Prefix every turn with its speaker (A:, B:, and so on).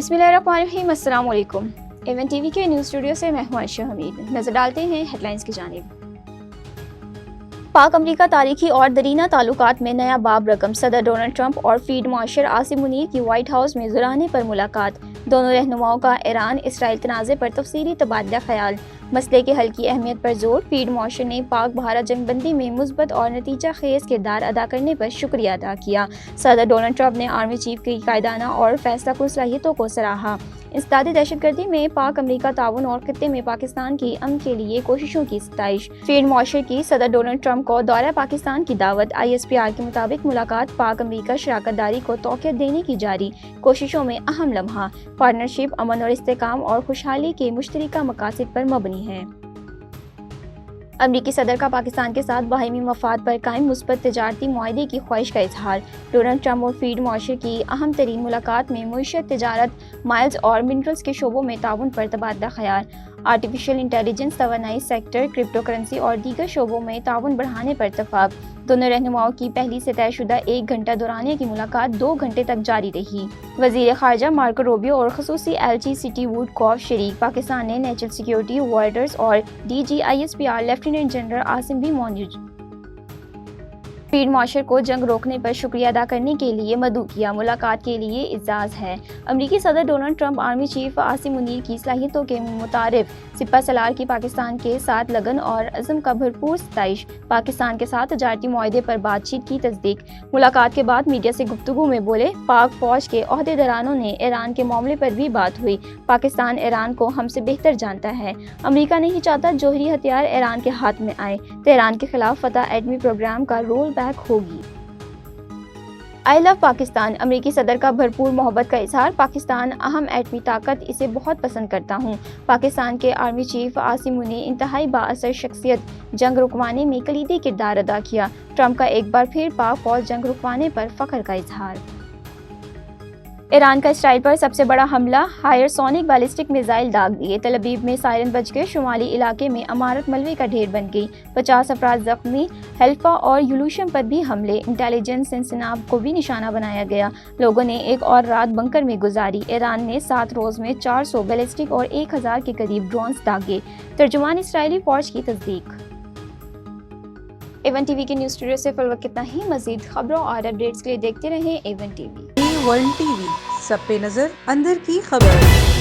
A: बिस्मिल्लाहिर्रहमानिर्रहीम, अस्सलाम वालेकुम। एवन टीवी के न्यूज़ स्टूडियो से मैं हूं आयशा हमीद। नजर डालते हैं हेडलाइंस की जानिब। पाक अमरीका तारीखी और दरीना ताल्लुकात में नया बाब रकम। सदर डोनाल्ड ट्रंप और फील्ड मार्शल आसिम मुनीर की व्हाइट हाउस में ज़ुराने पर मुलाकात। दोनों रहनुमाओं का ईरान इसराइल तनाज़े पर तफसीली तबादला ख्याल। मसले के हल की अहमियत पर जोर। फील्ड मार्शल ने पाक भारत जंगबंदी में मुस्बत और नतीजा खेज किरदार अदा करने पर शुक्रिया अदा किया। सदर डोनाल्ड ट्रंप ने आर्मी चीफ की कायदाना और फैसला कुन सलाहियतों को सराहा। इंसदादी दहशतगर्दी में पाक अमरीका ताउन और खित्ते में पाकिस्तान की अमन के लिए कोशिशों की सताइश। फील्ड मार्शल की सदर डोनाल्ड ट्रंप को दौरा पाकिस्तान की दावत। ISPR के मुताबिक मुलाकात पाक अमरीका शराकत दारी को तौक़ीयत देने की जारी कोशिशों में अहम लम्हा। पार्टनरशिप अमन और इस्तेहकाम और खुशहाली के मुश्तरका मकासद पर मबनी है। अमरीकी सदर का पाकिस्तान के साथ बाहिमी मफाद पर कायम मुस्बत तिजारती मुआहदे की ख्वाहिश का इजहार। डोनाल्ड ट्रंप और फील्ड मार्शल की अहम तरीन मुलाकात में मईशत, तिजारत, माइल्स और मिनरल्स के शोबों में ताउन पर तबादला ख्याल। आर्टिफिशियल इंटेलिजेंस, तवानाई सेक्टर, क्रिप्टो करेंसी और दीगर शोबों में ताउन बढ़ाने पर इत्तफाक। दोनों रहनुमाओं की पहली से तयशुदा 1 घंटा दौरानिया की मुलाकात 2 घंटे तक जारी रही। वज़ीर ख़ारजा मार्को रूबियो और ख़ुसूसी LG सिटी वुडकॉफ शरीक। पाकिस्तान ने नेशनल सिक्योरिटी वार्डर्स और DG ISPR lieutenant general Asim भी मौजूद। फील्ड मार्शल को जंग रोकने पर शुक्रिया अदा करने के लिए मदऊ किया। मुलाकात के लिए इजाज़ है। अमरीकी सदर Donald Trump army chief Asim Munir की सलाहियतों के मुतारिफ। सिपा सलार की पाकिस्तान के साथ लगन और अज़म का भरपूर सताइश। पाकिस्तान के साथ तजारती मुआहदे पर बातचीत की तस्दीक। मुलाकात के बाद मीडिया से गुफ्तगू में बोले पाक फौज के ओहदेदारानों ने ईरान के मामले पर भी बात हुई। पाकिस्तान ईरान को हमसे बेहतर जानता है। अमरीका नहीं चाहता जौहरी हथियार ईरान के हाथ में आए। तेहरान के खिलाफ फतह एटमी प्रोग्राम का रोल बैक होगी। I love Pakistan. अमरीकी सदर का भरपूर मोहब्बत का इजहार। पाकिस्तान अहम एटमी ताकत, इसे बहुत पसंद करता हूँ। पाकिस्तान के आर्मी चीफ आसिम मुनीर इंतहाई बाअसर शख्सियत, जंग रुकवाने में कलीदी किरदार अदा किया। ट्रंप का एक बार फिर पाक फौज जंग रुकवाने पर फख्र का इजहार। ईरान का इसराइल पर सबसे बड़ा हमला। हायरसोनिक बैलिस्टिक मिसाइल दाग दिए। तल अबीब में सायरन बज गए। शुमाली इलाके में अमारत मलबे का ढेर बन गई। 50 अफराद जख्मी। हेल्फा और यूलूशम पर भी हमले। इंटेलिजेंस सिंसनाब को भी निशाना बनाया गया। लोगों ने एक और रात बंकर में गुजारी। ईरान ने 7 रोज में 400 बैलिस्टिक और 1000 के करीब ड्रोन्स दागे। तर्जुमान इसराइली फौज की तस्दीक। एवन टीवी के न्यूज़ स्टूडियो से फिलहाल कितना ही। मजीद खबरों और अपडेट्स के लिए देखते रहें एवन टीवी।
B: वर्ल्ड टीवी, सब पे नजर, अंदर की खबर।